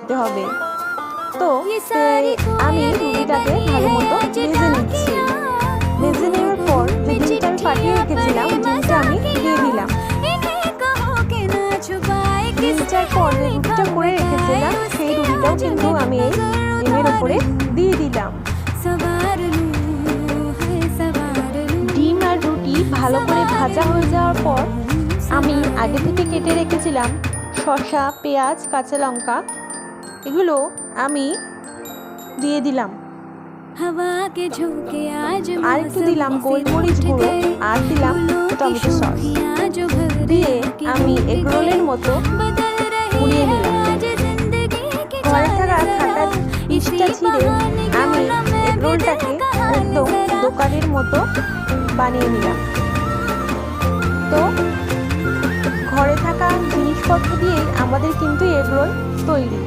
করতে হবে। তো আমি রুটিটাকে ভালো মতো ভেজে নিচ্ছি। ভেজে নেওয়ার পর যে ডিমটা আমি ফাটিয়ে রেখেছিলাম, ডিমটা আমি দিয়ে দিলাম। ডিমটার পর যে রুটিটা করে রেখেছিলাম, সেই রুটিটাও কিন্তু আমি এই ডিমের উপরে দিয়ে দিলাম। ডিম আর রুটি ভালো করে ভাজা হয়ে যাওয়ার পর আমি আগে থেকে কেটে রেখেছিলাম শসা, পেঁয়াজ, কাঁচা লঙ্কা, এগুলো আমি দিয়ে দিলাম। আর একটু দিলাম গোলমরিচ গুঁড়ো, আর দিলাম টমেটো সস দিয়ে আমি এগ রোলের মতো মুড়িয়ে নিলাম। ঘরে থাকা ঠান্ডা পিসটা ছিঁড়ে আমি এগ রোলটাকে একদম দোকানের মতো বানিয়ে নিলাম। তো ঘরে থাকা জিনিসপত্র দিয়েই আমাদের কিন্তু এগ রোল তৈরি।